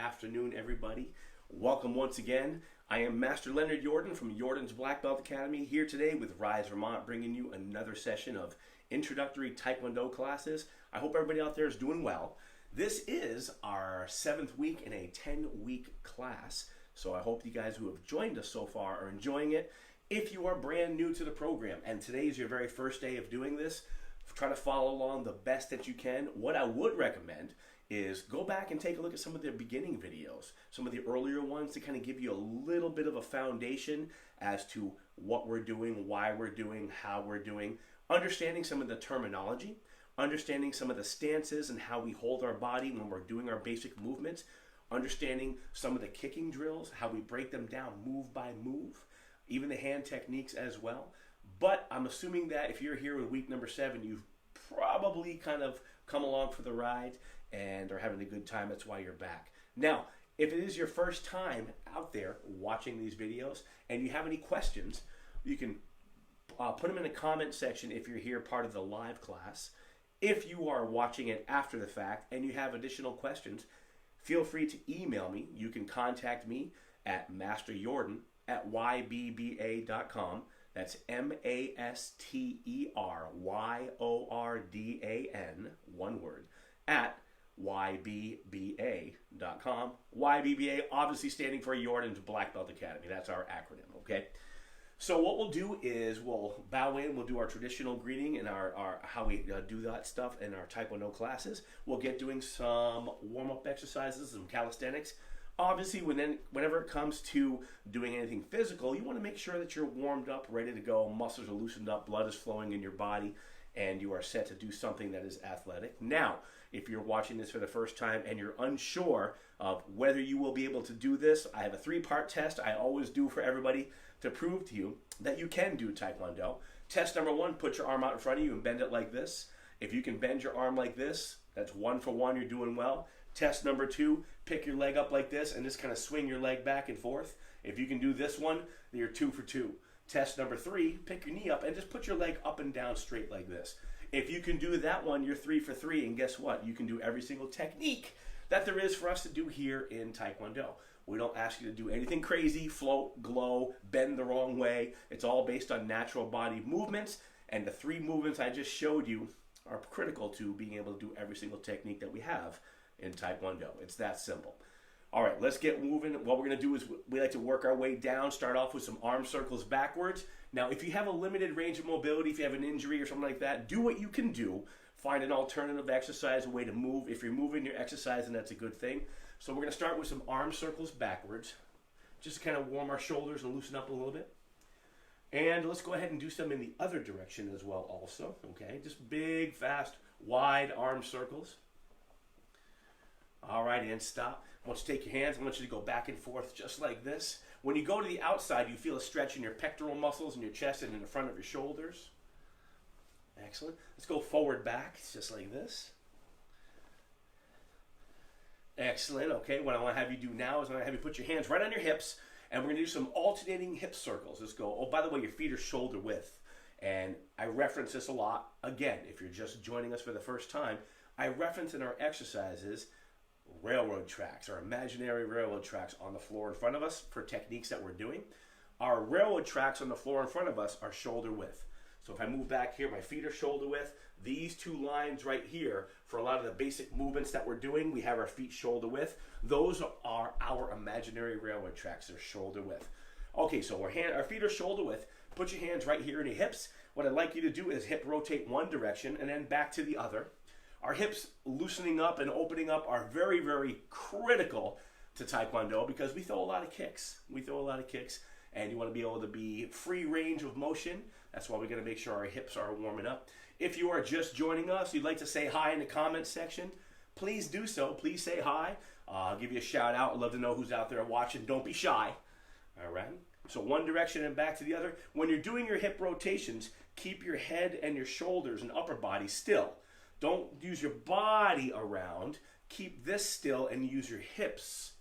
afternoon, everybody. Welcome once again. I am Master Leonard Jordan from Jordan's Black Belt Academy, here today with Rise Vermont, bringing you another session of introductory Taekwondo classes. I hope everybody out there is doing well. This is our 7th week in a 10-week class, so I hope you guys who have joined us so far are enjoying it. If you are brand new to the program and today is your very first day of doing this, try to follow along the best that you can. What I would recommend is go back and take a look at some of the beginning videos, some of the earlier ones, to kind of give you a little bit of a foundation as to what we're doing, why we're doing, how we're doing, understanding some of the terminology, understanding some of the stances and how we hold our body when we're doing our basic movements, understanding some of the kicking drills, how we break them down move by move, even the hand techniques as well. But I'm assuming that if you're here in week number 7, you've probably kind of come along for the ride and are having a good time. That's why you're back. Now, if it is your first time out there watching these videos and you have any questions, you can put them in the comment section if you're here part of the live class. If you are watching it after the fact and you have additional questions, feel free to email me. You can contact me at masteryordan@ybba.com. That's MasterYordan, one word, at ybba.com. YBBA obviously standing for Jordan's Black Belt Academy. That's our acronym, okay? So what we'll do is we'll bow in, we'll do our traditional greeting and our how we do that stuff in our Taekwondo classes. We'll get doing some warm-up exercises, some calisthenics. Obviously, whenever it comes to doing anything physical, you want to make sure that you're warmed up, ready to go, muscles are loosened up, blood is flowing in your body, and you are set to do something that is athletic. Now, if you're watching this for the first time and you're unsure of whether you will be able to do this, I have a 3-part test I always do for everybody to prove to you that you can do Taekwondo. Test number 1, put your arm out in front of you and bend it like this. If you can bend your arm like this, that's 1 for 1, you're doing well. Test number 2, pick your leg up like this and just kind of swing your leg back and forth. If you can do this one, then you're 2 for 2. Test number 3, pick your knee up and just put your leg up and down straight like this. If you can do that one, you're 3 for 3, and guess what? You can do every single technique that there is for us to do here in Taekwondo. We don't ask you to do anything crazy, float, glow, bend the wrong way. It's all based on natural body movements, and the 3 movements I just showed you are critical to being able to do every single technique that we have in Taekwondo. It's that simple. All right, let's get moving. What we're going to do is we like to work our way down, start off with some arm circles backwards. Now, if you have a limited range of mobility, if you have an injury or something like that, do what you can do. Find an alternative exercise, a way to move. If you're moving, you're exercising, that's a good thing. So we're going to start with some arm circles backwards, just to kind of warm our shoulders and loosen up a little bit. And let's go ahead and do some in the other direction as well also, okay? Just big, fast, wide arm circles. All right, and stop. I want you to take your hands. I want you to go back and forth just like this. When you go to the outside, you feel a stretch in your pectoral muscles in your chest and in the front of your shoulders. Excellent. Let's go forward back, just like this. Excellent. Okay, what I want to have you do now is I'm going to have you put your hands right on your hips, and we're going to do some alternating hip circles. Let's go. Oh, by the way, your feet are shoulder width. And I reference this a lot. Again, if you're just joining us for the first time, I reference in our exercises railroad tracks or imaginary railroad tracks on the floor in front of us for techniques that we're doing. Our railroad tracks on the floor in front of us are shoulder width. So if I move back here, my feet are shoulder width. These 2 lines right here, for a lot of the basic movements that we're doing, we have our feet shoulder width. Those are our imaginary railroad tracks. They're shoulder width. Okay, so our feet are shoulder width. Put your hands right here in your hips. What I'd like you to do is hip rotate one direction and then back to the other. Our hips loosening up and opening up are very, very critical to Taekwondo because we throw a lot of kicks. And you want to be able to be free range of motion. That's why we're going to make sure our hips are warming up. If you are just joining us, you'd like to say hi in the comments section, please do so. Please say hi. I'll give you a shout out. I'd love to know who's out there watching. Don't be shy. All right. So one direction and back to the other. When you're doing your hip rotations, keep your head and your shoulders and upper body still. Don't use your body around. Keep this still and use your hips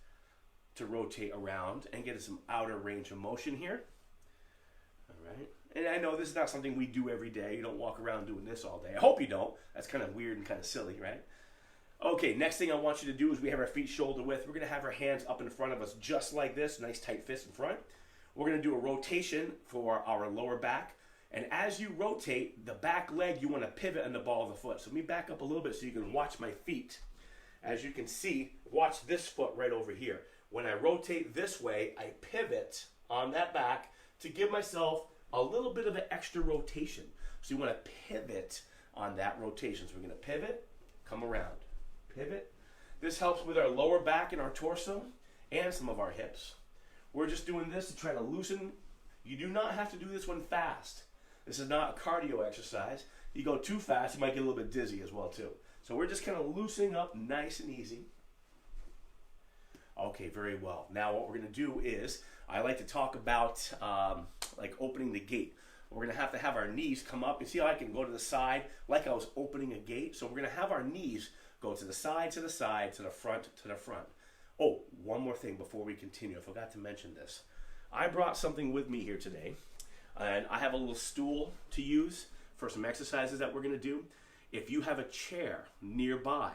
to rotate around and get some outer range of motion here. All right. And I know this is not something we do every day. You don't walk around doing this all day. I hope you don't. That's kind of weird and kind of silly, right? Okay, next thing I want you to do is we have our feet shoulder width. We're going to have our hands up in front of us just like this, nice tight fist in front. We're going to do a rotation for our lower back. And as you rotate, the back leg, you want to pivot on the ball of the foot. So let me back up a little bit so you can watch my feet. As you can see, watch this foot right over here. When I rotate this way, I pivot on that back to give myself a little bit of an extra rotation. So you want to pivot on that rotation. So we're going to pivot, come around, pivot. This helps with our lower back and our torso and some of our hips. We're just doing this to try to loosen. You do not have to do this one fast. This is not a cardio exercise. You go too fast, you might get a little bit dizzy as well too. So we're just kind of loosening up nice and easy. Okay, very well. Now what we're going to do is, I like to talk about like opening the gate. We're going to have our knees come up. You see how I can go to the side like I was opening a gate? So we're going to have our knees go to the side, to the side, to the front, to the front. Oh, one more thing before we continue. I forgot to mention this. I brought something with me here today. And I have a little stool to use for some exercises that we're going to do. If you have a chair nearby,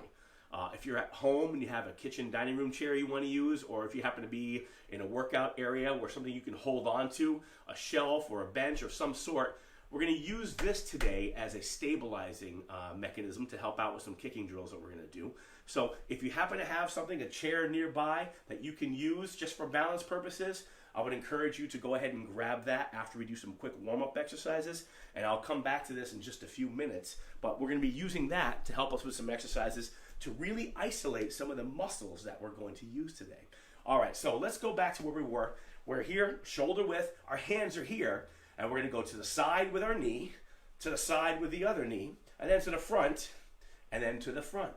if you're at home and you have a kitchen dining room chair you want to use, or if you happen to be in a workout area where something you can hold on to, a shelf or a bench or some sort, we're going to use this today as a stabilizing mechanism to help out with some kicking drills that we're going to do. So if you happen to have something, a chair nearby that you can use just for balance purposes, I would encourage you to go ahead and grab that after we do some quick warm-up exercises, and I'll come back to this in just a few minutes. But we're going to be using that to help us with some exercises to really isolate some of the muscles that we're going to use today. All right, so let's go back to where we were. We're here, shoulder width, our hands are here, and we're going to go to the side with our knee, to the side with the other knee, and then to the front, and then to the front.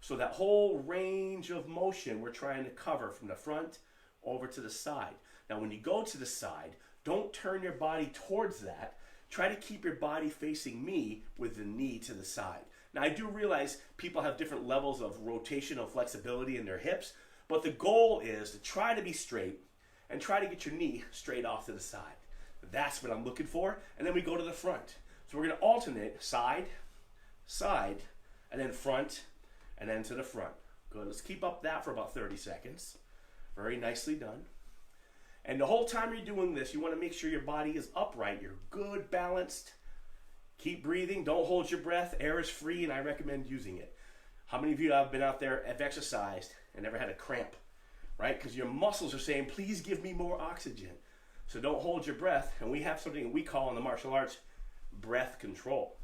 So that whole range of motion we're trying to cover from the front over to the side. Now, when you go to the side, don't turn your body towards that. Try to keep your body facing me with the knee to the side. Now, I do realize people have different levels of rotational flexibility in their hips, but the goal is to try to be straight and try to get your knee straight off to the side. That's what I'm looking for. And then we go to the front. So we're going to alternate side, side, and then front, and then to the front. Good. Let's keep up that for about 30 seconds. Very nicely done. And the whole time you're doing this, you want to make sure your body is upright. You're good, balanced. Keep breathing. Don't hold your breath. Air is free, and I recommend using it. How many of you have been out there, have exercised, and never had a cramp? Right? Because your muscles are saying, please give me more oxygen. So don't hold your breath. And we have something we call in the martial arts breath control.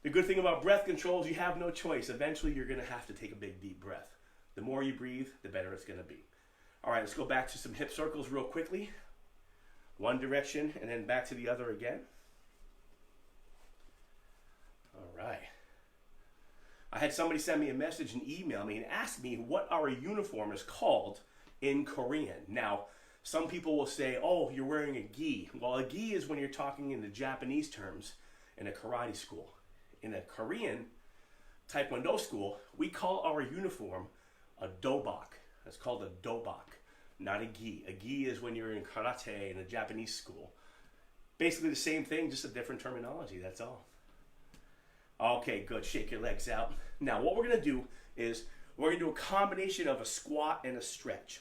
The good thing about breath control is you have no choice. Eventually, you're going to have to take a big, deep breath. The more you breathe, the better it's going to be. All right, let's go back to some hip circles real quickly. One direction and then back to the other again. All right. I had somebody send me a message and email me and ask me what our uniform is called in Korean. Now, some people will say, oh, you're wearing a gi. Well, a gi is when you're talking in the Japanese terms in a karate school. In a Korean Taekwondo school, we call our uniform a dobak. It's called a dobak, not a gi. A gi is when you're in karate in a Japanese school. Basically the same thing, just a different terminology, that's all. Okay, good. Shake your legs out. Now, what we're going to do is we're going to do a combination of a squat and a stretch.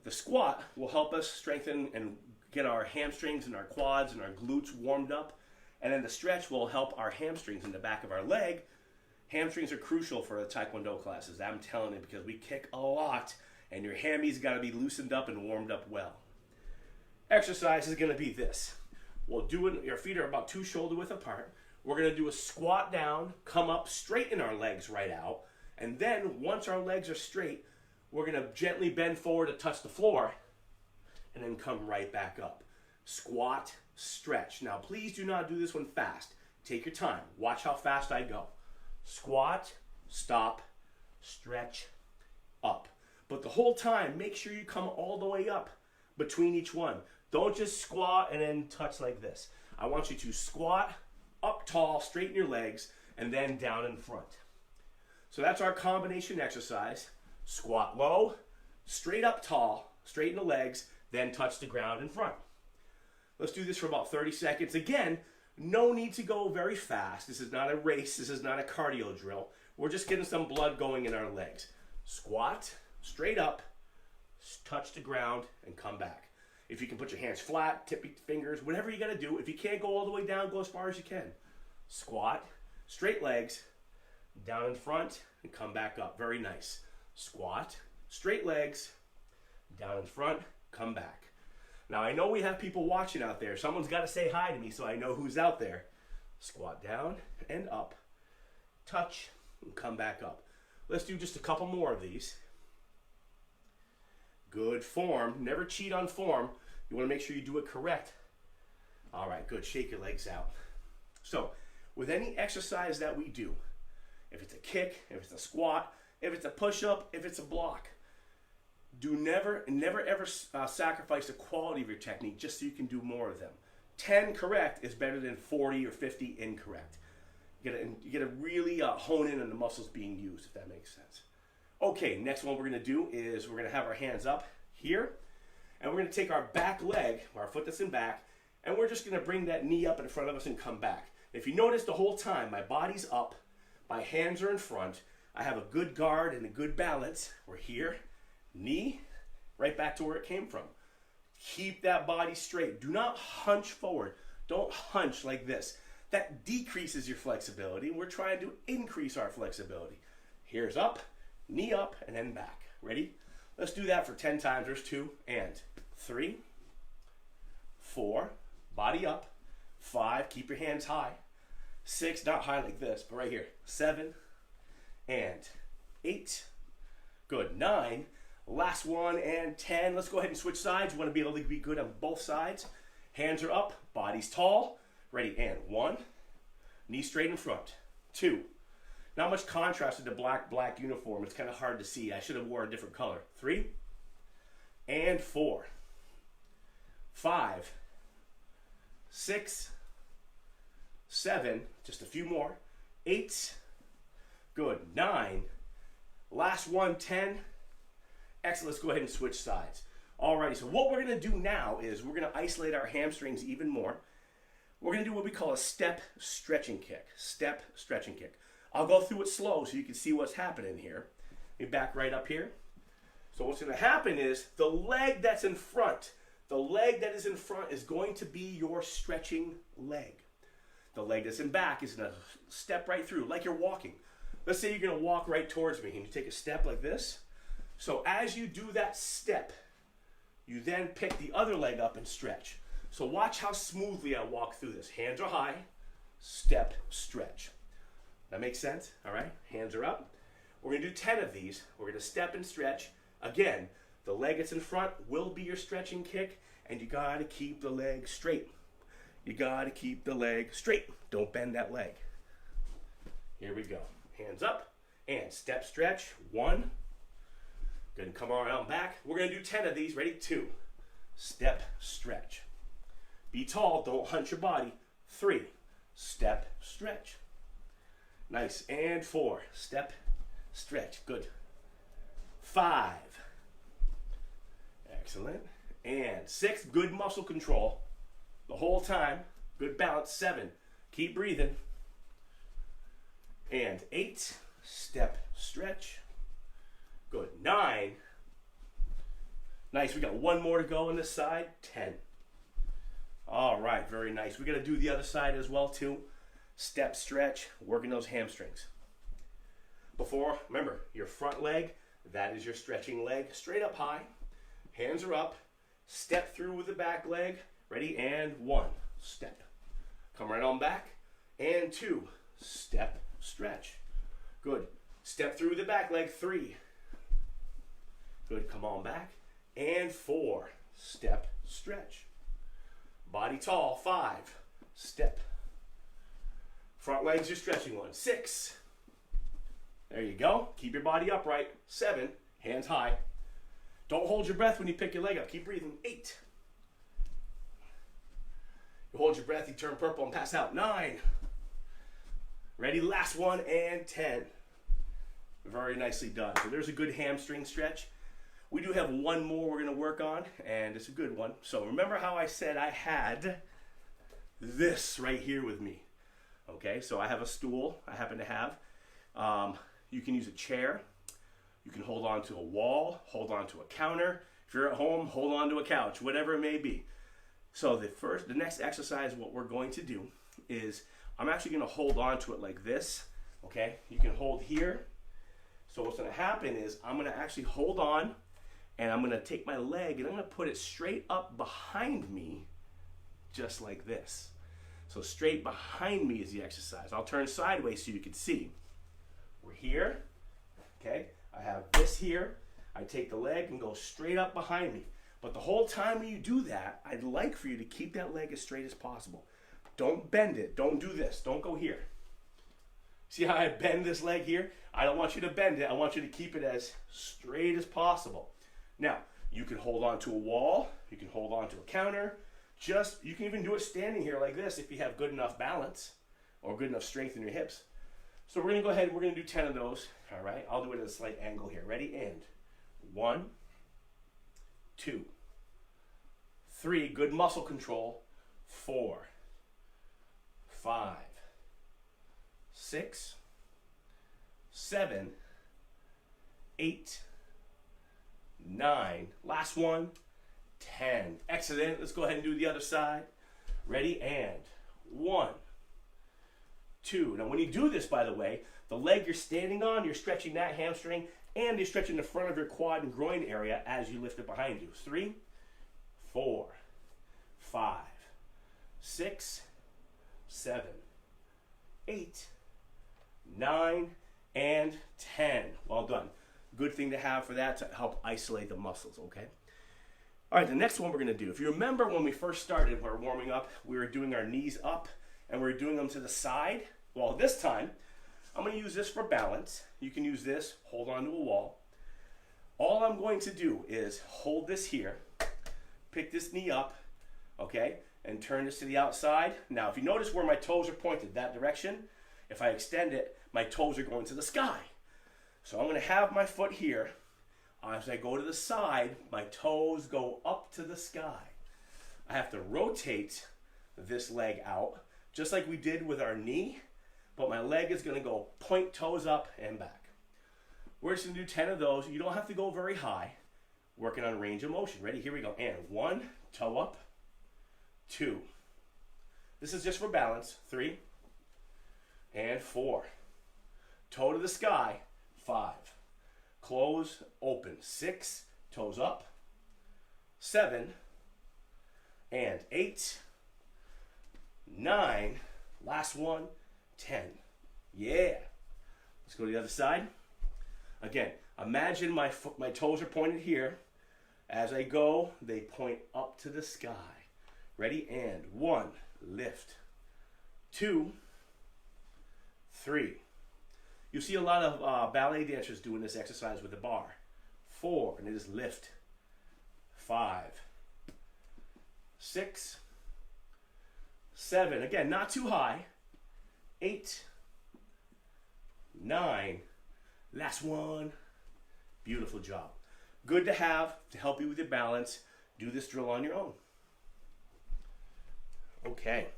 The squat will help us strengthen and get our hamstrings and our quads and our glutes warmed up. And then the stretch will help our hamstrings in the back of our leg. Hamstrings are crucial for the Taekwondo classes. I'm telling you, because we kick a lot, and your hammies got to be loosened up and warmed up well. Exercise is going to be this. We'll do it. Your feet are about 2 shoulder width apart. We're going to do a squat down, come up, straighten our legs right out, and then once our legs are straight, we're going to gently bend forward to touch the floor, and then come right back up. Squat, stretch. Now, please do not do this one fast. Take your time. Watch how fast I go. Squat, stop, stretch, up. But the whole time, make sure you come all the way up between each one. Don't just squat and then touch like this. I want you to squat, up tall, straighten your legs, and then down in front. So that's our combination exercise. Squat low, straight up tall, straighten the legs, then touch the ground in front. Let's do this for about 30 seconds. Again, no need to go very fast. This is not a race. This is not a cardio drill. We're just getting some blood going in our legs. Squat, straight up, touch the ground, and come back. If you can put your hands flat, tip your fingers, whatever you got to do. If you can't go all the way down, go as far as you can. Squat, straight legs, down in front, and come back up. Very nice. Squat, straight legs, down in front, come back. Now, I know we have people watching out there. Someone's got to say hi to me so I know who's out there. Squat down and up, touch, and come back up. Let's do just a couple more of these. Good form. Never cheat on form. You want to make sure you do it correct. All right, good. Shake your legs out. So, with any exercise that we do, if it's a kick, if it's a squat, if it's a push-up, if it's a block, do never ever sacrifice the quality of your technique just so you can do more of them. 10 correct is better than 40 or 50 incorrect. You gotta really hone in on the muscles being used, if that makes sense. Okay, next one we're gonna do is we're gonna have our hands up here, and we're gonna take our back leg, our foot that's in back, and we're just gonna bring that knee up in front of us and come back. If you notice the whole time, my body's up, my hands are in front, I have a good guard and a good balance. We're here, knee, right back to where it came from. Keep that body straight. Do not hunch forward. Don't hunch like this. That decreases your flexibility. We're trying to increase our flexibility. Here's up, knee up, and then back. Ready? Let's do that for 10 times. There's 2 and 3, 4, body up, 5, keep your hands high, 6, not high like this, but right here, 7 and 8, good, 9, last one, and 10. Let's go ahead and switch sides. You want to be able to be good on both sides. Hands are up, body's tall, ready, and 1, knee straight in front, 2, not much contrast with the black uniform. It's kind of hard to see. I should have worn a different color. 3 and 4, 5, 6, 7, just a few more, 8, good, 9, last one, 10. Excellent. Let's go ahead and switch sides. Alrighty, so what we're going to do now is we're going to isolate our hamstrings even more. We're going to do what we call a step stretching kick. Step stretching kick. I'll go through it slow so you can see what's happening here. Let me back right up here. So what's going to happen is the leg that's in front, the leg that is in front is going to be your stretching leg. The leg that's in back is going to step right through like you're walking. Let's say you're going to walk right towards me and you take a step like this. So as you do that step, you then pick the other leg up and stretch. So watch how smoothly I walk through this. Hands are high, step, stretch. That makes sense? All right, hands are up. We're going to do 10 of these. We're going to step and stretch. Again, the leg that's in front will be your stretching kick, and you got to keep the leg straight. You got to keep the leg straight. Don't bend that leg. Here we go. Hands up and step, stretch. 1. Good, and come around back. We're going to do 10 of these. Ready? 2. Step, stretch. Be tall. Don't hunch your body. 3. Step, stretch. Nice. And 4. Step, stretch. Good. 5. Excellent. And 6. Good muscle control the whole time. Good balance. 7. Keep breathing. And 8. Step, stretch. Good. 9. Nice. We got one more to go on this side. 10. All right. Very nice. We got to do the other side as well too. Step, stretch, working those hamstrings. Before, remember, your front leg, that is your stretching leg. Straight up high. Hands are up. Step through with the back leg. Ready? And 1. Step. Come right on back. And 2. Step, stretch. Good. Step through the back leg. 3. Good. Come on back. And 4. Step, stretch. Body tall. 5. Step. Front legs, your stretching one. 6. There you go. Keep your body upright. 7. Hands high. Don't hold your breath when you pick your leg up. Keep breathing. 8. You hold your breath, you turn purple and pass out. 9. Ready? Last one. And 10. Very nicely done. So there's a good hamstring stretch. We do have one more we're going to work on, and it's a good one. So remember how I said I had this right here with me. Okay, so I have a stool I happen to have. You can use a chair. You can hold on to a wall, hold on to a counter. If you're at home, hold on to a couch, whatever it may be. So the next exercise, what we're going to do is I'm actually going to hold on to it like this, okay? You can hold here. So what's going to happen is I'm going to actually hold on, and I'm going to take my leg and I'm going to put it straight up behind me, just like this. So straight behind me is the exercise. I'll turn sideways so you can see. We're here, okay? I have this here. I take the leg and go straight up behind me. But the whole time when you do that, I'd like for you to keep that leg as straight as possible. Don't bend it. Don't do this. Don't go here. See how I bend this leg here? I don't want you to bend it. I want you to keep it as straight as possible. Now, you can hold on to a wall. You can hold on to a counter. You can even do it standing here like this if you have good enough balance or good enough strength in your hips. So we're going to go ahead and we're going to do 10 of those. All right, I'll do it at a slight angle here. Ready? And 1, 2, 3, good muscle control. 4, 5, 6, 7, 8, 9. Last one. 10. Excellent. Let's go ahead and do the other side. Ready? And 1, 2. Now when you do this, by the way, the leg you're standing on, you're stretching that hamstring and you're stretching the front of your quad and groin area as you lift it behind you. 3, 4, 5, 6, 7, 8, 9, and 10. Well done. Good thing to have for that to help isolate the muscles, okay? All right, the next one we're going to do. If you remember when we first started, we were warming up, we were doing our knees up and we were doing them to the side. Well, this time, I'm going to use this for balance. You can use this, hold on to a wall. All I'm going to do is hold this here, pick this knee up, okay, and turn this to the outside. Now, if you notice where my toes are pointed that direction, if I extend it, my toes are going to the sky. So I'm going to have my foot here. As I go to the side, my toes go up to the sky. I have to rotate this leg out, just like we did with our knee, but my leg is going to go point toes up and back. We're just going to do 10 of those. You don't have to go very high. Working on range of motion. Ready? Here we go. And 1, toe up, 2. This is just for balance. 3 and 4. Toe to the sky. 5. Close, open. 6, toes up. 7 and 8. 9. Last one. 10. Yeah. Let's go to the other side. Again, imagine my toes are pointed here. As I go, they point up to the sky. Ready? And 1, lift. 2, 3. You see a lot of ballet dancers doing this exercise with the bar. 4, and it is lift. 5, 6, 7. Again, not too high. 8, 9. Last one. Beautiful job. Good to have to help you with your balance. Do this drill on your own. Okay.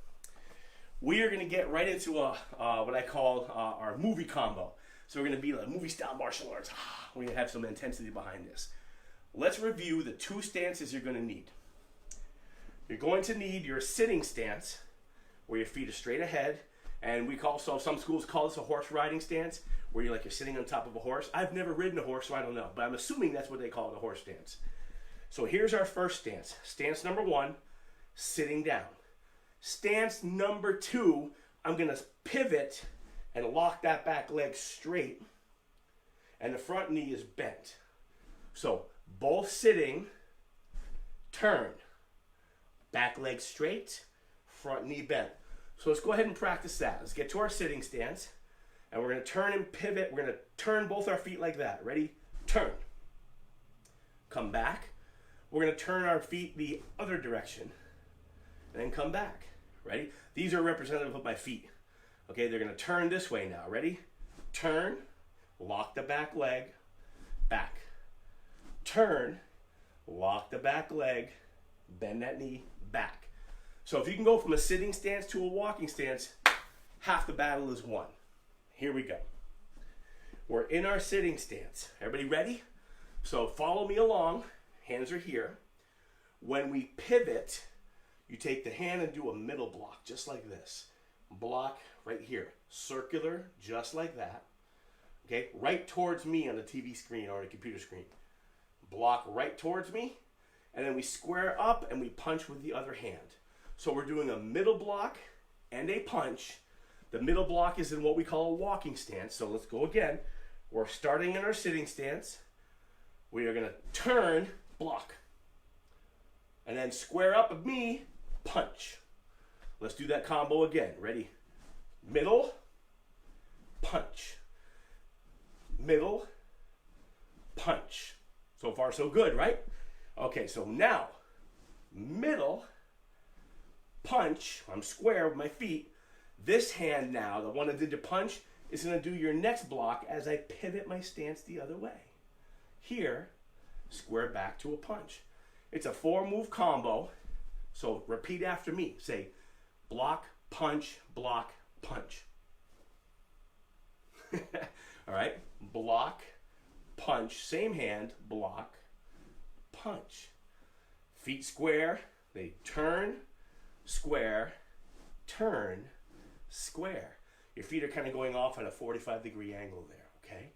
We are going to get right into what I call our movie combo. So we're going to be like movie style martial arts. We're going to have some intensity behind this. Let's review the 2 stances you're going to need. You're going to need your sitting stance, where your feet are straight ahead, and some schools call this a horse riding stance, where you're sitting on top of a horse. I've never ridden a horse, so I don't know, but I'm assuming that's what they call it, a horse stance. So here's our first stance. Stance number 1, sitting down. Stance number 2, I'm going to pivot and lock that back leg straight, and the front knee is bent. So both sitting, turn, back leg straight, front knee bent. So let's go ahead and practice that. Let's get to our sitting stance, and we're going to turn and pivot. We're going to turn both our feet like that. Ready? Turn. Come back. We're going to turn our feet the other direction, and then come back. Ready? These are representative of my feet. Okay, they're going to turn this way now. Ready? Turn, lock the back leg, back. Turn, lock the back leg, bend that knee, back. So if you can go from a sitting stance to a walking stance, half the battle is won. Here we go. We're in our sitting stance. Everybody ready? So follow me along. Hands are here. When we pivot, you take the hand and do a middle block, just like this. Block right here. Circular, just like that. Okay, right towards me on the TV screen or the computer screen. Block right towards me, and then we square up and we punch with the other hand. So we're doing a middle block and a punch. The middle block is in what we call a walking stance. So let's go again. We're starting in our sitting stance. We are going to turn, block, and then square up of me, punch. Let's do that combo again. Ready? Middle, punch. Middle, punch. So far, so good, right? Okay, so now, middle, punch. I'm square with my feet. This hand now, the one that did the punch, is going to do your next block as I pivot my stance the other way. Here, square back to a punch. It's a 4-move combo. So repeat after me. Say, block, punch, block, punch. All right? Block, punch, same hand, block, punch. Feet square, they turn, square, turn, square. Your feet are kind of going off at a 45-degree angle there, okay?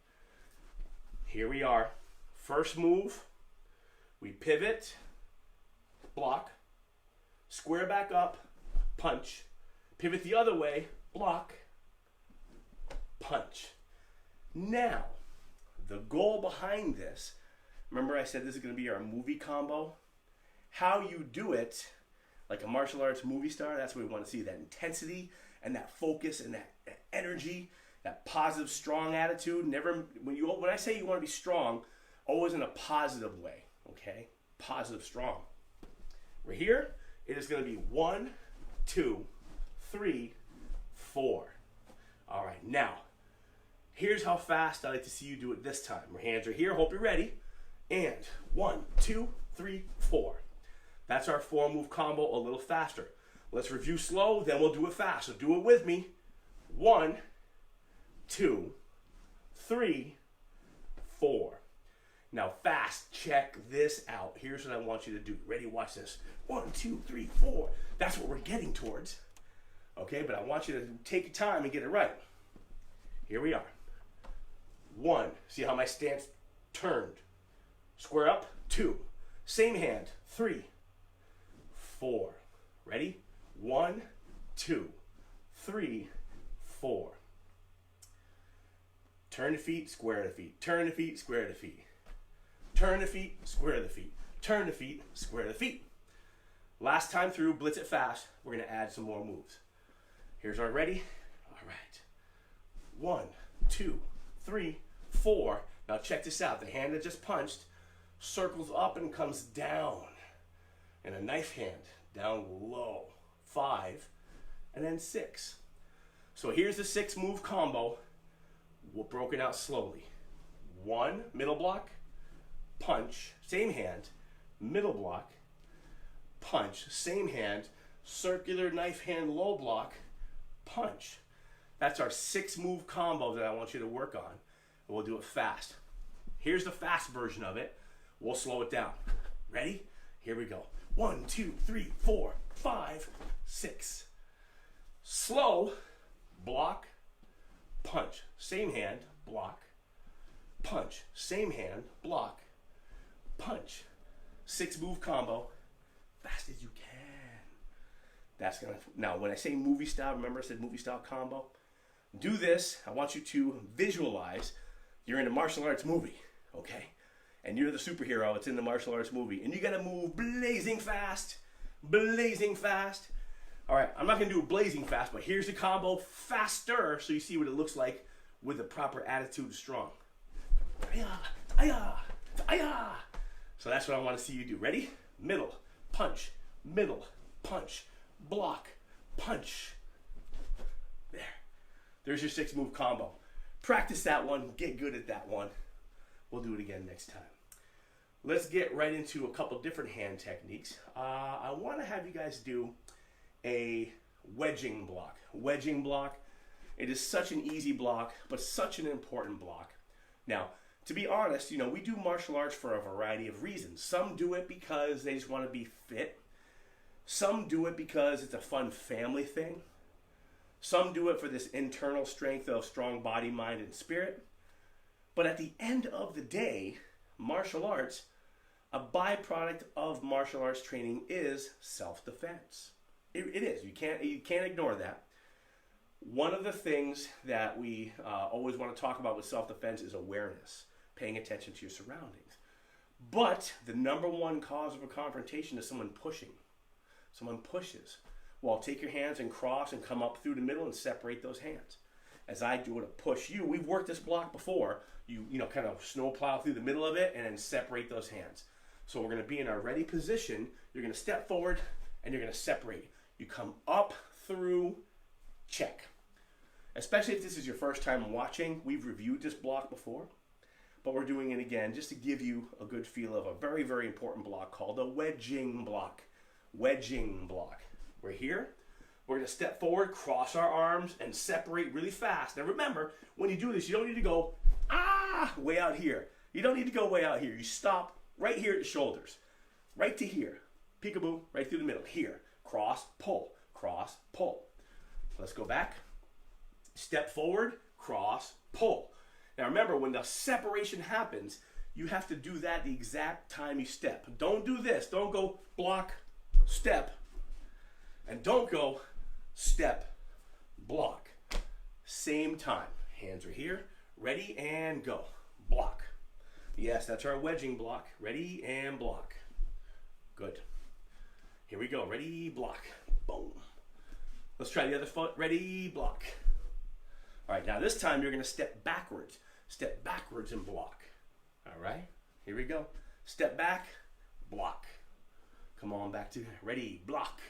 Here we are. First move, we pivot, block, square back up, punch. Pivot the other way, block, punch. Now, the goal behind this, remember I said this is going to be our movie combo? How you do it, like a martial arts movie star, that's what we want to see, that intensity and that focus and that energy, that positive, strong attitude. Never, when I say you want to be strong, always in a positive way, okay? Positive, strong. We're here. It is going to be 1, 2, 3, 4. All right, now, here's how fast I like to see you do it this time. Your hands are here. Hope you're ready. And 1, 2, 3, 4. That's our 4-move combo a little faster. Let's review slow, then we'll do it fast. So do it with me. 1, 2, 3, 4. Now fast, check this out. Here's what I want you to do. Ready? Watch this. 1, 2, 3, 4. That's what we're getting towards. Okay, but I want you to take your time and get it right. Here we are. 1. See how my stance turned? Square up. 2. Same hand. 3, 4. Ready? 1, 2, 3, 4. Turn the feet, square the feet. Turn the feet, square the feet. Turn the feet, square the feet. Turn the feet, square the feet. Last time through, blitz it fast. We're going to add some more moves. Here's our ready. All right. 1, 2, 3, 4. Now check this out. The hand that just punched circles up and comes down. And a knife hand down low. 5, and then 6. So here's the 6-move combo. We're broken out slowly. 1, middle block, punch, same hand, middle block, punch, same hand, circular knife hand low block, punch. That's our 6-move combo that I want you to work on. And we'll do it fast. Here's the fast version of it. We'll slow it down. Ready? Here we go. 1, 2, 3, 4, 5, 6. Slow, block, punch. Same hand, block, punch. Same hand, block, punch. 6-move combo, fast as you can. That's gonna, now when I say movie style, remember I said movie style combo? Do this, I want you to visualize you're in a martial arts movie, okay? And you're the superhero, it's in the martial arts movie. And you gotta move blazing fast, blazing fast. All right, I'm not gonna do blazing fast, but here's the combo faster so you see what it looks like with the proper attitude strong. Aya, aya, aya. So that's what I wanna see you do. Ready? Middle, punch, block, punch. There. There's your 6-move combo. Practice that one, get good at that one. We'll do it again next time. Let's get right into a couple different hand techniques. I want to have you guys do a wedging block. Wedging block, it is such an easy block, but such an important block. Now, to be honest, you know, we do martial arts for a variety of reasons. Some do it because they just want to be fit. Some do it because it's a fun family thing. Some do it for this internal strength of strong body, mind, and spirit. But at the end of the day, martial arts, a byproduct of martial arts training is self-defense. It is. You can't ignore that. One of the things that we always want to talk about with self-defense is awareness, paying attention to your surroundings. But the number one cause of a confrontation is someone pushing. Someone pushes. Well, take your hands and cross and come up through the middle and separate those hands. As I do it to push you, we've worked this block before. You know, kind of snowplow through the middle of it and then separate those hands. So we're going to be in our ready position. You're going to step forward and you're going to separate. You come up through, check. Especially if this is your first time watching. We've reviewed this block before, but we're doing it again just to give you a good feel of a very, very important block called a wedging block. Wedging block. We're here. We're going to step forward, cross our arms, and separate really fast. Now remember, when you do this, you don't need to go, way out here. You don't need to go way out here. You stop right here at the shoulders. Right to here. Peekaboo, right through the middle. Here. Cross, pull. Cross, pull. Let's go back. Step forward, cross, pull. Now remember, when the separation happens, you have to do that the exact time you step. Don't do this. Don't go block, step, and don't go step, block. Same time. Hands are here. Ready and go. Block. Yes, that's our wedging block. Ready and block. Good. Here we go. Ready, block. Boom. Let's try the other foot. Ready, block. All right, now this time you're going to step backwards. Step backwards and block. All right, here we go. Step back, block. Come on back to ready, block.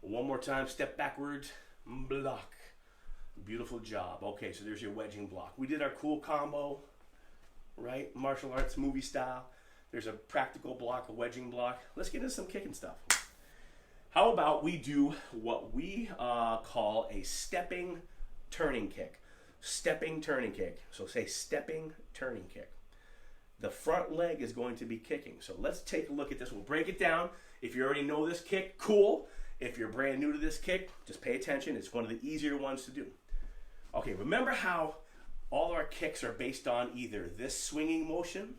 One more time, step backwards, block. Beautiful job. Okay, so there's your wedging block. We did our cool combo, right? Martial arts movie style. There's a practical block, a wedging block. Let's get into some kicking stuff. How about we do what we call a stepping turning kick. Stepping turning kick. So say stepping turning kick. The front leg is going to be kicking. So let's take a look at this. We'll break it down. If you already know this kick, cool. If you're brand new to this kick, just pay attention. It's one of the easier ones to do. Okay, remember how all our kicks are based on either this swinging motion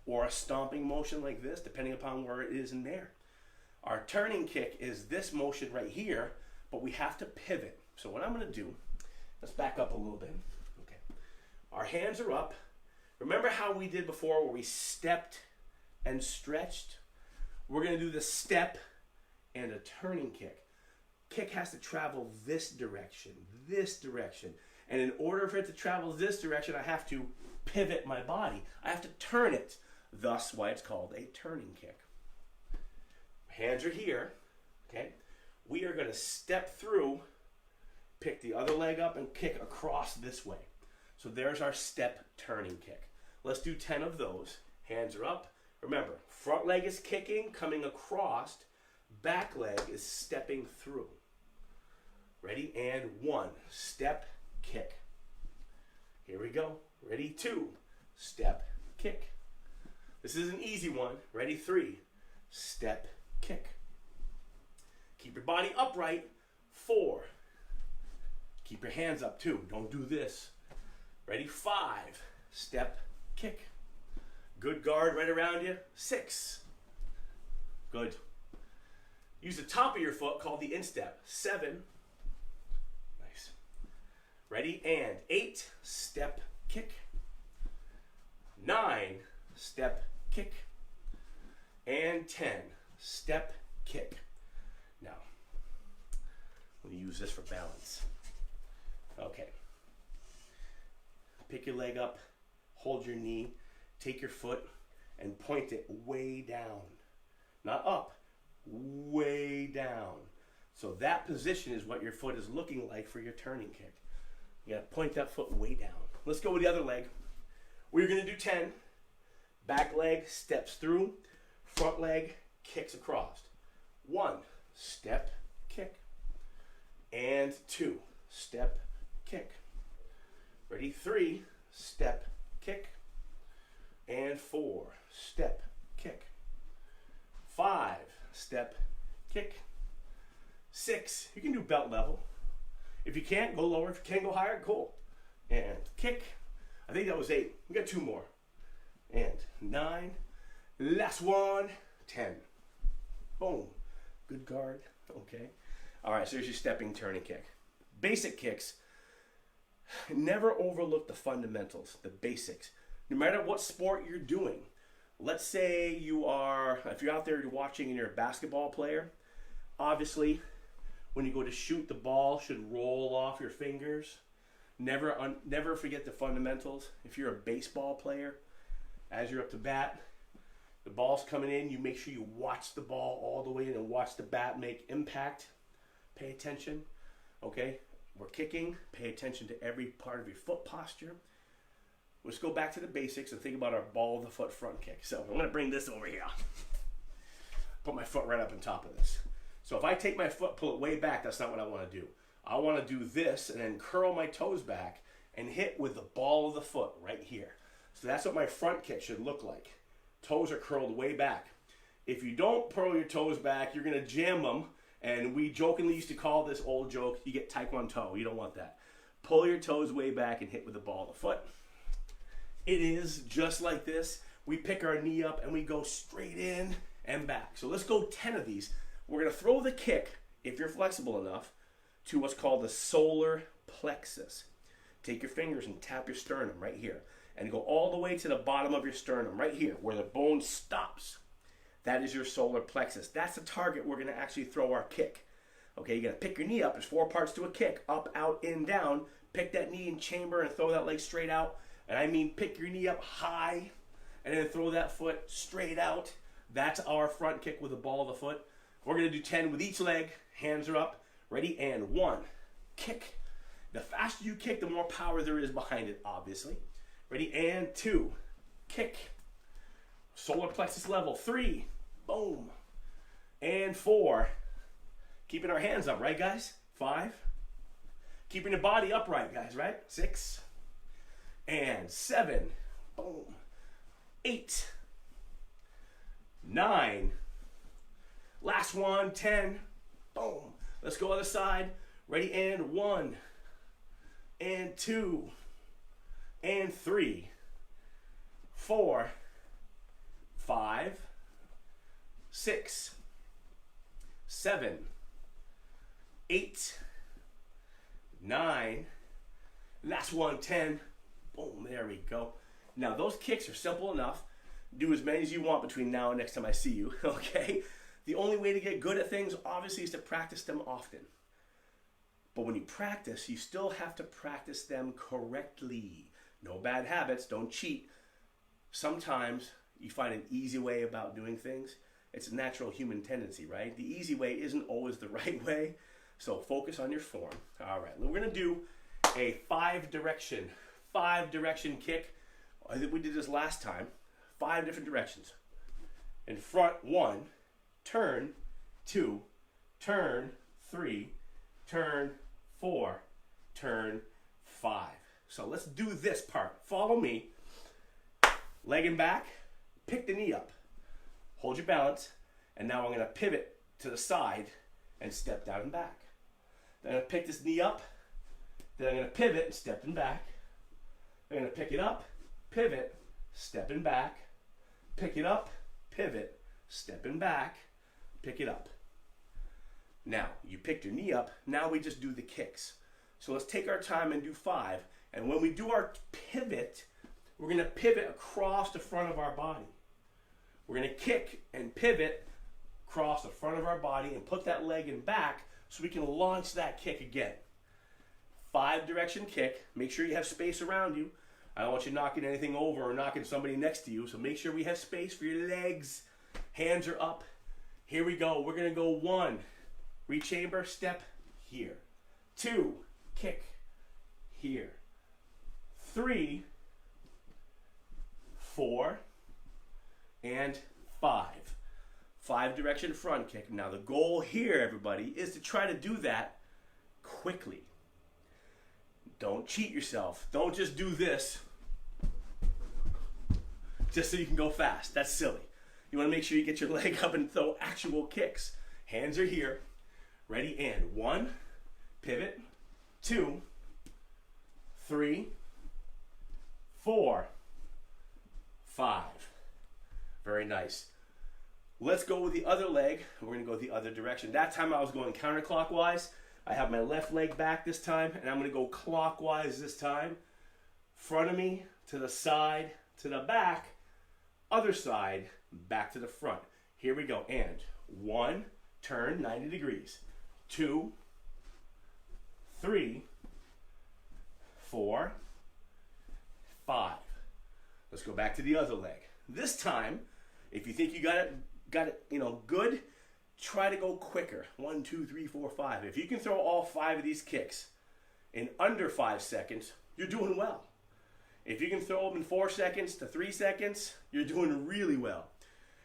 or a stomping motion like this, depending upon where it is in there. Our turning kick is this motion right here, but we have to pivot. So what I'm going to do, let's back up a little bit. Okay, our hands are up. Remember how we did before where we stepped and stretched? We're going to do the step and a turning kick. Kick has to travel this direction. And in order for it to travel this direction, I have to pivot my body. I have to turn it. Thus why it's called a turning kick. Hands are here, okay? We are going to step through, pick the other leg up, and kick across this way. So there's our step turning kick. Let's do 10 of those. Hands are up. Remember, front leg is kicking, coming across. Back leg is stepping through. Ready? And 1. Step, kick. Here we go. Ready? 2. Step, kick. This is an easy one. Ready? 3. Step, kick. Keep your body upright. 4. Keep your hands up too. Don't do this. Ready? 5. Step, kick. Good guard right around you. 6. Good. Use the top of your foot called the instep. 7. Nice. Ready? And 8. Step, kick. 9. Step, kick. And 10. Step, kick. Now, I'm going to use this for balance. Okay. Pick your leg up, hold your knee, take your foot, and point it way down. Not up, way down. So that position is what your foot is looking like for your turning kick. You got to point that foot way down. Let's go with the other leg. We're going to do 10. Back leg steps through, front leg kicks across. 1, step, kick. And 2, step, kick. Ready? 3, step, kick. And 4, step, kick. 5, step, kick. 6, you can do belt level. If you can't, go lower. If you can, go higher, cool. And kick. I think that was 8. We got 2 more. And 9, last one, 10. Boom. Good guard. Okay. All right, so there's your stepping, turning kick. Basic kicks. Never overlook the fundamentals, the basics. No matter what sport you're doing. Let's say if you're out there watching and you're a basketball player, obviously when you go to shoot, the ball should roll off your fingers. Never forget the fundamentals. If you're a baseball player, as you're up to bat, the ball's coming in, you make sure you watch the ball all the way in and watch the bat make impact. Pay attention, okay? We're kicking, pay attention to every part of your foot posture. Let's go back to the basics and think about our ball of the foot front kick. So I'm gonna bring this over here. Put my foot right up on top of this. So if I take my foot, pull it way back, that's not what I wanna do. I wanna do this and then curl my toes back and hit with the ball of the foot right here. So that's what my front kick should look like. Toes are curled way back. If you don't curl your toes back, you're gonna jam them. And we jokingly used to call this old joke, you get Tae Kwon toe. You don't want that. Pull your toes way back and hit with the ball of the foot. It is just like this. We pick our knee up and we go straight in and back. So let's go 10 of these. We're gonna throw the kick, if you're flexible enough, to what's called the solar plexus. Take your fingers and tap your sternum right here. And go all the way to the bottom of your sternum, right here, where the bone stops. That is your solar plexus. That's the target we're going to actually throw our kick. Okay, you're going to pick your knee up. There's 4 parts to a kick. Up, out, in, down. Pick that knee in chamber and throw that leg straight out. And I mean pick your knee up high and then throw that foot straight out. That's our front kick with the ball of the foot. We're going to do 10 with each leg. Hands are up. Ready? And 1. Kick. The faster you kick, the more power there is behind it, obviously. Ready? And 2. Kick. Solar plexus level. 3. Boom. And 4. Keeping our hands up, right, guys? 5. Keeping the body upright, guys, right? 6. And 7. Boom. 8. 9. Last one. 10. Boom. Let's go other side. Ready? And 1. And 2. And 3. 4. 5. 6, 7, 8, 9, last one, 10. Boom, there we go. Now those kicks are simple enough. Do as many as you want between now and next time I see you, okay? The only way to get good at things, obviously, is to practice them often. But when you practice, you still have to practice them correctly. No bad habits, don't cheat. Sometimes you find an easy way about doing things. It's a natural human tendency, right? The easy way isn't always the right way. So focus on your form. All right, we're gonna do a 5-direction kick. I think we did this last time. 5 different directions. In front, 1, turn, 2, turn, 3, turn, 4, turn, 5. So let's do this part. Follow me. Leg and back, pick the knee up. Hold your balance, and now I'm going to pivot to the side and step down and back. Then I'm going to pick this knee up, then I'm going to pivot and step and back. I'm going to pick it up, pivot, step and back, pick it up, pivot, step and back, pick it up. Now, you picked your knee up, now we just do the kicks. So let's take our time and do 5, and when we do our pivot, we're going to pivot across the front of our body. We're going to kick and pivot across the front of our body and put that leg in back so we can launch that kick again. 5-direction kick. Make sure you have space around you. I don't want you knocking anything over or knocking somebody next to you, so make sure we have space for your legs. Hands are up. Here we go. We're going to go 1. Rechamber, step here. 2, kick here. 3, 4, and 5. 5-direction front kick. Now the goal here, everybody, is to try to do that quickly. Don't cheat yourself. Don't just do this just so you can go fast. That's silly. You want to make sure you get your leg up and throw actual kicks. Hands are here. Ready, and 1, pivot, 2, 3, 4, 5. Very nice. Let's go with the other leg. We're going to go the other direction. That time I was going counterclockwise. I have my left leg back this time, and I'm going to go clockwise this time. Front of me, to the side, to the back, other side, back to the front. Here we go. And 1, turn 90 degrees. 2, 3, 4, 5. Let's go back to the other leg. This time, if you think you got it, good, try to go quicker. 1, 2, 3, 4, 5. If you can throw all 5 of these kicks in under 5 seconds, you're doing well. If you can throw them in 4 seconds to 3 seconds, you're doing really well.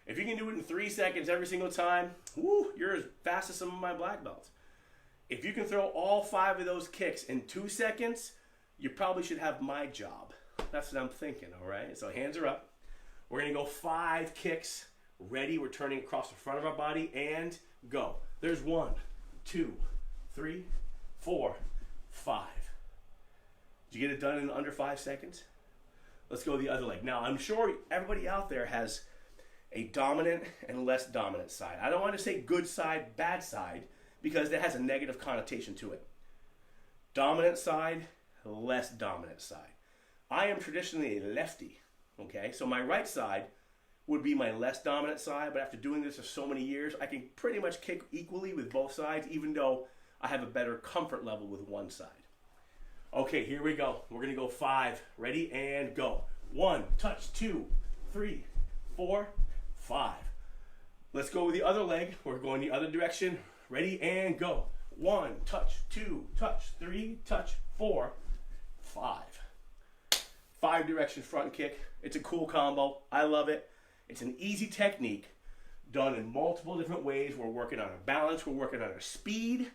If you can do it in 3 seconds every single time, you're as fast as some of my black belts. If you can throw all 5 of those kicks in 2 seconds, you probably should have my job. That's what I'm thinking, all right? So hands are up. We're going to go 5 kicks. Ready, we're turning across the front of our body, and go. There's 1, 2, 3, 4, 5. Did you get it done in under 5 seconds? Let's go the other leg. Now, I'm sure everybody out there has a dominant and less dominant side. I don't want to say good side, bad side, because that has a negative connotation to it. Dominant side, less dominant side. I am traditionally a lefty, okay? So my right side would be my less dominant side, but after doing this for so many years, I can pretty much kick equally with both sides, even though I have a better comfort level with one side. Okay, here we go. We're gonna go 5. Ready, and go. 1, touch, 2, 3, 4, 5. Let's go with the other leg. We're going the other direction. Ready, and go. 1, touch, 2, touch, 3, touch, 4, 5. 5 direction front kick. It's a cool combo. I love it. It's an easy technique done in multiple different ways. We're working on our balance. We're working on our speed.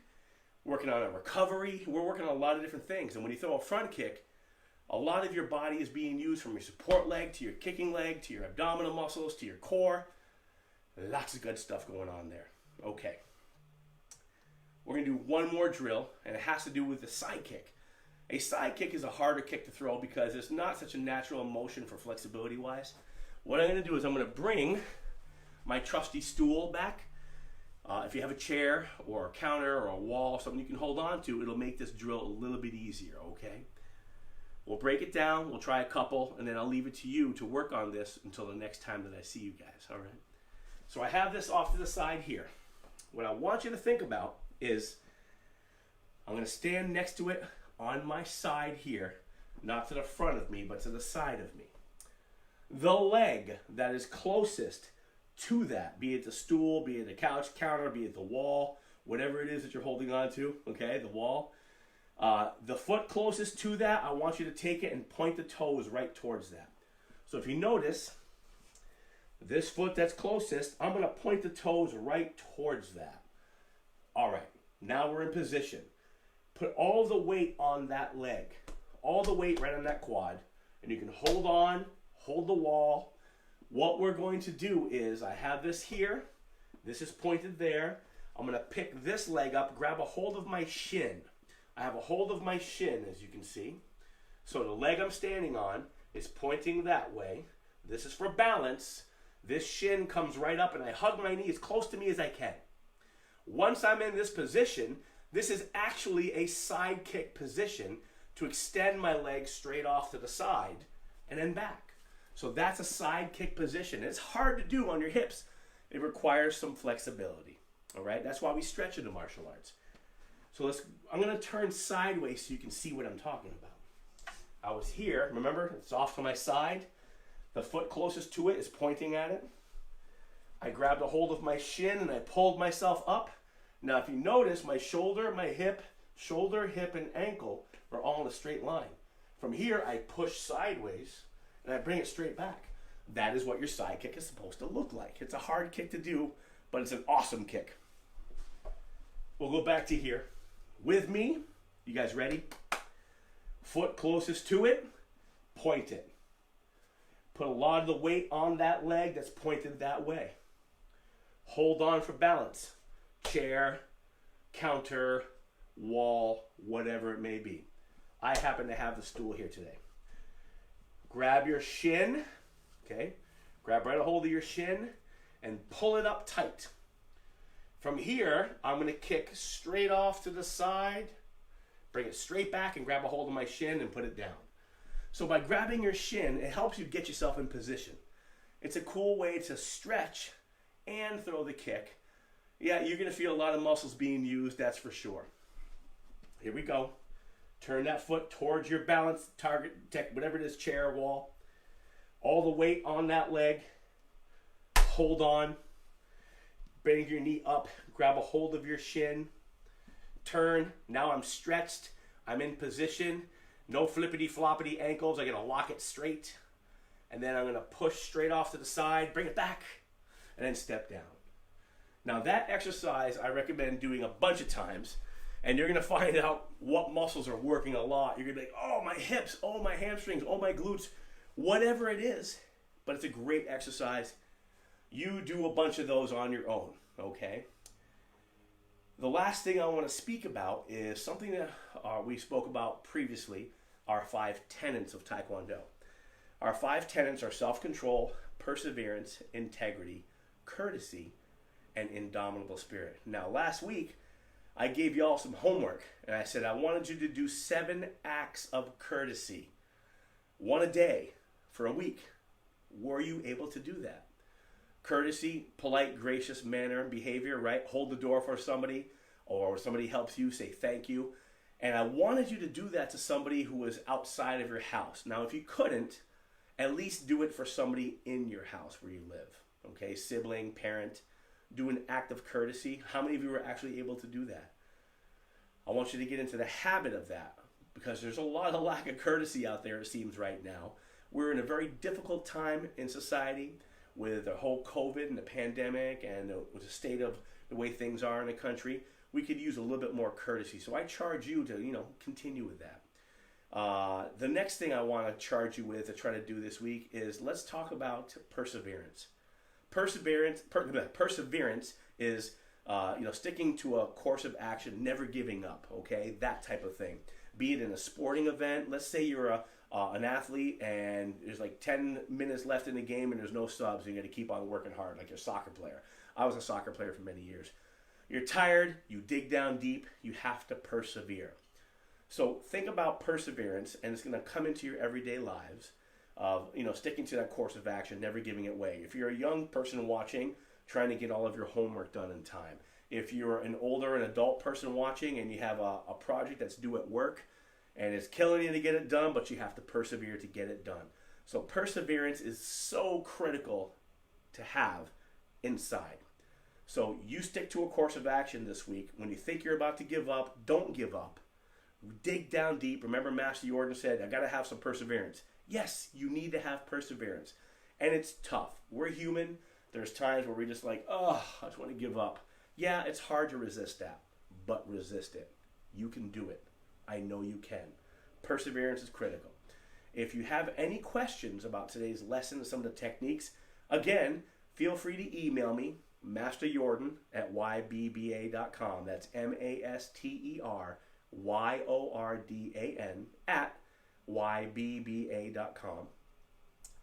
Working on our recovery. We're working on a lot of different things. And when you throw a front kick, a lot of your body is being used from your support leg to your kicking leg to your abdominal muscles to your core. Lots of good stuff going on there. Okay. We're going to do one more drill, and it has to do with the side kick. A side kick is a harder kick to throw because it's not such a natural motion for flexibility-wise. What I'm going to do is I'm going to bring my trusty stool back. If you have a chair or a counter or a wall, something you can hold on to, it'll make this drill a little bit easier, okay? We'll break it down, we'll try a couple, and then I'll leave it to you to work on this until the next time that I see you guys, all right? So I have this off to the side here. What I want you to think about is I'm going to stand next to it on my side here, not to the front of me, but to the side of me. The leg that is closest to that, be it the stool, be it the couch counter, be it the wall, whatever it is that you're holding on to, okay, the wall. The foot closest to that, I want you to take it and point the toes right towards that. So if you notice, this foot that's closest, I'm going to point the toes right towards that. All right, now we're in position. Put all the weight on that leg, all the weight right on that quad, and you can hold on, hold the wall. What we're going to do is, I have this here, this is pointed there. I'm going to pick this leg up, grab a hold of my shin. I have a hold of my shin, as you can see. So the leg I'm standing on is pointing that way. This is for balance. This shin comes right up and I hug my knee as close to me as I can. Once I'm in this position, this is actually a side kick position to extend my leg straight off to the side and then back. So that's a side kick position. It's hard to do on your hips. It requires some flexibility. All right, that's why we stretch in the martial arts. So I'm going to turn sideways so you can see what I'm talking about. I was here, remember, it's off to my side. The foot closest to it is pointing at it. I grabbed a hold of my shin and I pulled myself up. Now if you notice, my shoulder, hip, and ankle are all in a straight line. From here, I push sideways and I bring it straight back. That is what your side kick is supposed to look like. It's a hard kick to do, but it's an awesome kick. We'll go back to here. With me, you guys ready? Foot closest to it, point it. Put a lot of the weight on that leg that's pointed that way. Hold on for balance. Chair, counter, wall, whatever it may be. I happen to have the stool here today. Grab your shin, okay? Grab right a hold of your shin and pull it up tight. From here, I'm going to kick straight off to the side, bring it straight back and grab a hold of my shin and put it down. So by grabbing your shin, it helps you get yourself in position. It's a cool way to stretch and throw the kick. Yeah, you're going to feel a lot of muscles being used, that's for sure. Here we go. Turn that foot towards your balance target, whatever it is, chair, wall. All the weight on that leg. Hold on. Bring your knee up. Grab a hold of your shin. Turn. Now I'm stretched. I'm in position. No flippity floppity ankles. I'm going to lock it straight. And then I'm going to push straight off to the side. Bring it back. And then step down. Now that exercise I recommend doing a bunch of times. And you're going to find out what muscles are working a lot. You're going to be like, oh, my hips, oh, my hamstrings, oh, my glutes, whatever it is. But it's a great exercise. You do a bunch of those on your own, okay? The last thing I want to speak about is something that we spoke about previously, our 5 tenets of Taekwondo. Our 5 tenets are self-control, perseverance, integrity, courtesy, and indomitable spirit. Now, last week, I gave y'all some homework, and I said I wanted you to do 7 acts of courtesy, 1 a day for a week. Were you able to do that? Courtesy, polite, gracious manner and behavior, right? Hold the door for somebody, or somebody helps you, say thank you. And I wanted you to do that to somebody who was outside of your house. Now, if you couldn't, at least do it for somebody in your house where you live, okay? Sibling, parent. Do an act of courtesy. How many of you were actually able to do that? I want you to get into the habit of that because there's a lot of lack of courtesy out there, it seems, right now. We're in a very difficult time in society with the whole COVID and the pandemic and the state of the way things are in the country. We could use a little bit more courtesy. So I charge you to, continue with that. The next thing I want to charge you with to try to do this week is let's talk about perseverance. Perseverance is sticking to a course of action, never giving up, okay? That type of thing. Be it in a sporting event. Let's say you're an athlete and there's like 10 minutes left in the game and there's no subs. And you're going to keep on working hard like you're a soccer player. I was a soccer player for many years. You're tired. You dig down deep. You have to persevere. So think about perseverance, and it's going to come into your everyday lives of, sticking to that course of action, never giving it away. If you're a young person watching, trying to get all of your homework done in time. If you're an adult person watching and you have a project that's due at work and it's killing you to get it done, but you have to persevere to get it done. So perseverance is so critical to have inside. So you stick to a course of action this week. When you think you're about to give up, don't give up. Dig down deep. Remember Master Jordan said, I got to have some perseverance. Yes, you need to have perseverance. And it's tough. We're human. There's times where we're just like, I just want to give up. Yeah, it's hard to resist that, but resist it. You can do it. I know you can. Perseverance is critical. If you have any questions about today's lesson and some of the techniques, again, feel free to email me, masteryordan@ybba.com. That's masteryordan@ybba.com.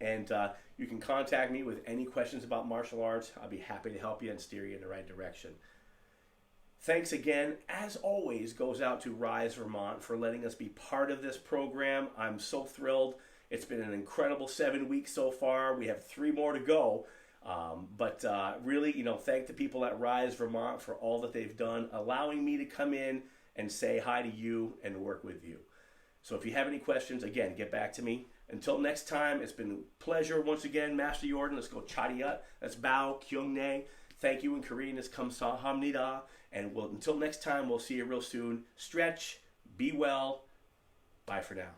And you can contact me with any questions about martial arts. I'll be happy to help you and steer you in the right direction. Thanks again, as always, goes out to Rise Vermont for letting us be part of this program. I'm so thrilled. It's been an incredible 7 weeks so far. We have 3 more to go. But really, thank the people at Rise Vermont for all that they've done, allowing me to come in and say hi to you and work with you. So if you have any questions, again, get back to me. Until next time, it's been a pleasure once again. Master Jordan, let's go Chadiyat. Let's bow, Kyungne. Thank you in Korean is Kamsahamnida. And until next time, we'll see you real soon. Stretch, be well. Bye for now.